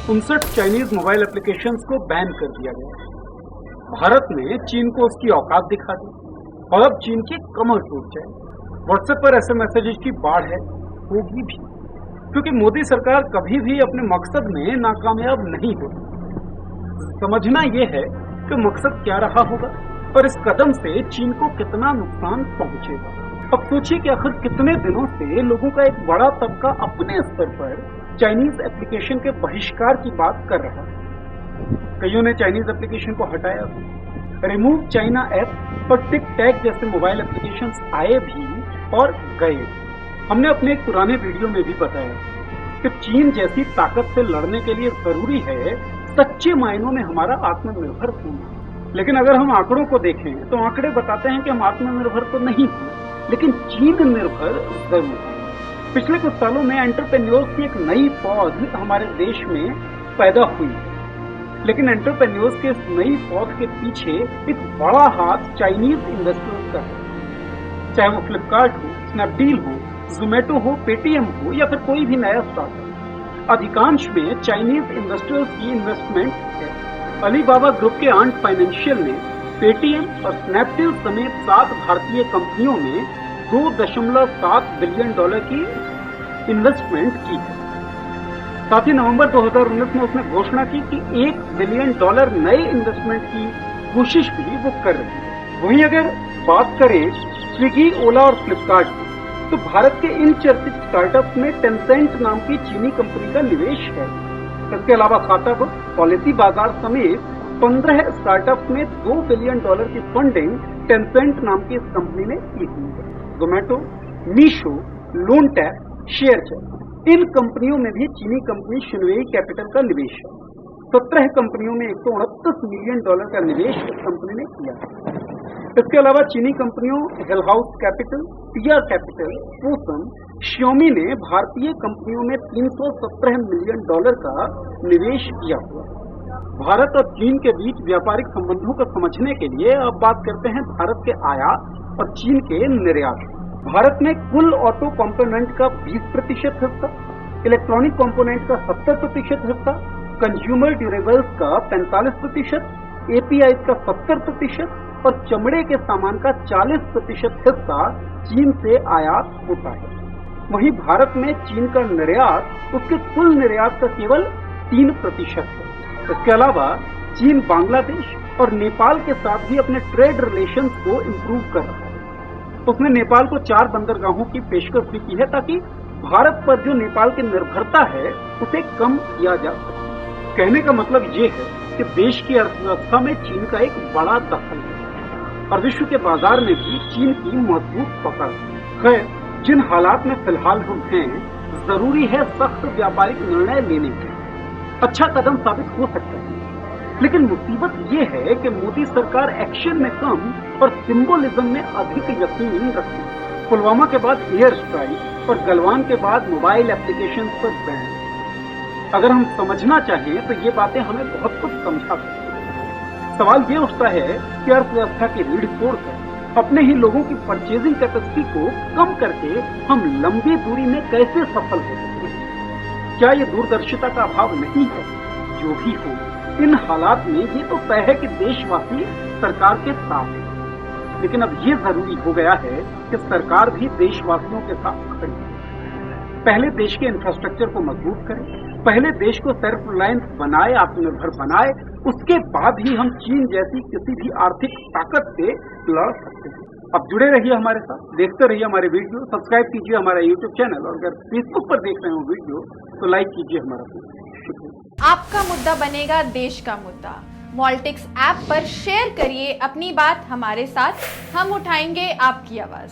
59 Chinese mobile applications को ban कर दिया गया। भारत ने चीन को उसकी औकात दिखा दी और अब चीन की कमर टूट जाए। व्हाट्सएप पर ऐसे मैसेजेस की बाढ़ है, होगी भी, क्योंकि मोदी सरकार कभी भी अपने मकसद में नाकामयाब नहीं होती। समझना यह है कि मकसद क्या रहा होगा और इस कदम से चीन को कितना नुकसान पहुंचेगा। अब सोचिए कि आखिर कितने दिनों से लोगों का एक बड़ा तबका अपने स्तर पर चाइनीज एप्लीकेशन के बहिष्कार की बात कर रहा है। कईयों ने चाइनीज एप्लीकेशन को हटाया, रिमूव चाइना ऐप और टिक टैग जैसे मोबाइल एप्लीकेशन आए भी और गए। हमने अपने एक पुराने वीडियो में भी बताया कि चीन जैसी ताकत से लड़ने के लिए जरूरी है सच्चे मायनों में हमारा आत्मनिर्भर होना। लेकिन अगर हम आंकड़ों को देखें तो आंकड़े बताते हैं कि हम आत्मनिर्भर तो नहीं हैं, लेकिन चीन निर्भर जरूर है। पिछले कुछ सालों में एंटरप्रेन्योर्स की एक नई पौध हमारे देश में पैदा हुई, लेकिन एंटरप्रेन्योर्स के इस नई पौध के पीछे एक बड़ा हाथ चाइनीज इन्वेस्टर्स का है। चाहे वो फ्लिपकार्ट हो, स्नैपडील हो, जोमेटो हो, पेटीएम हो या फिर कोई भी नया स्टार्टअप, अधिकांश में चाइनीज इन्वेस्टर्स की इन्वेस्टमेंट है। अलीबाबा ग्रुप के आंट फाइनेंशियल ने पेटीएम और स्नैपडील समेत 7 भारतीय कंपनियों में $2.7 बिलियन की इन्वेस्टमेंट की है। साथ ही नवंबर 2019 में उसने घोषणा की कि $1 बिलियन नए इन्वेस्टमेंट की कोशिश भी वो कर रही है। वहीं अगर बात करें स्विगी, ओला और फ्लिपकार्ट की, तो भारत के इन चर्चित स्टार्टअप्स में टेंसेंट नाम की चीनी कंपनी का निवेश है। इसके अलावा खाता बुक, पॉलिसी बाजार समेत 15 स्टार्टअप्स में $2 बिलियन की फंडिंग टेंसेंट नाम की इस कंपनी ने की हुई है। जोमेटो, मीशो, लोनटैप, शेयरचैट, इन कंपनियों में भी चीनी कंपनी शिनवेई कैपिटल का निवेश है। 17 कंपनियों में $129 मिलियन का निवेश इस कंपनी ने किया है। इसके अलावा चीनी कंपनियों Hillhouse capital, TR capital, Fosun, Xiaomi ने भारतीय कंपनियों में $317 मिलियन का निवेश किया हुआ है। भारत और चीन के बीच व्यापारिक संबंधों को समझने के लिए अब बात करते हैं भारत के आयात और चीन के निर्यात। भारत में कुल ऑटो कंपोनेंट का 20% हिस्सा, इलेक्ट्रॉनिक कंपोनेंट का 70% हिस्सा, कंज्यूमर ड्यूरेबल्स का 45%, एपीआई का 70% और चमड़े के सामान का 40% हिस्सा चीन से आयात होता है। वहीं भारत में चीन का निर्यात उसके कुल निर्यात का केवल 3% है। इसके अलावा चीन बांग्लादेश और नेपाल के साथ भी अपने ट्रेड रिलेशंस को इम्प्रूव कर रहा है। उसने नेपाल को 4 बंदरगाहों की पेशकश भी की है ताकि भारत पर जो नेपाल की निर्भरता है उसे कम किया जा सके। कहने का मतलब ये है कि देश की अर्थव्यवस्था में चीन का एक बड़ा दखल है और विश्व के बाजार में भी चीन की मजबूत पकड़ है। खैर, जिन हालात में फिलहाल हम हैं, जरूरी है सख्त व्यापारिक निर्णय लेने के। अच्छा कदम साबित हो सकता है, लेकिन मुसीबत ये है कि मोदी सरकार एक्शन में कम और सिंबोलिज्म में अधिक यकीन रखती है। पुलवामा के बाद एयर स्ट्राइक और गलवान के बाद मोबाइल एप्लीकेशन पर बैन। अगर हम समझना चाहें तो ये बातें हमें बहुत कुछ समझा सकती हैं। सवाल ये उठता है कि अर्थव्यवस्था की रीढ़ तोड़कर अपने ही लोगों की परचेजिंग कैपेसिटी को कम करके हम लंबी दूरी में कैसे सफल हो सकते हैं? क्या ये दूरदर्शिता का अभाव नहीं है? जो भी हो, इन हालात में ये तो तय है कि देशवासी सरकार के साथ है, लेकिन अब ये जरूरी हो गया है कि सरकार भी देशवासियों के साथ खड़ी है। पहले देश के इंफ्रास्ट्रक्चर को मजबूत करें, पहले देश को सेल्फ रिलायंस बनाए, आत्मनिर्भर बनाए, उसके बाद ही हम चीन जैसी किसी भी आर्थिक ताकत से लड़ सकते हैं। अब जुड़े रहिए हमारे साथ, देखते रहिए हमारे वीडियो, सब्सक्राइब कीजिए हमारा यूट्यूब चैनल और अगर फेसबुक पर देख रहे हो वीडियो तो लाइक कीजिए हमारा पेज। शुक्रिया। आपका मुद्दा बनेगा देश का मुद्दा। मॉल्टिक्स ऐप पर शेयर करिए अपनी बात हमारे साथ, हम उठाएंगे आपकी आवाज।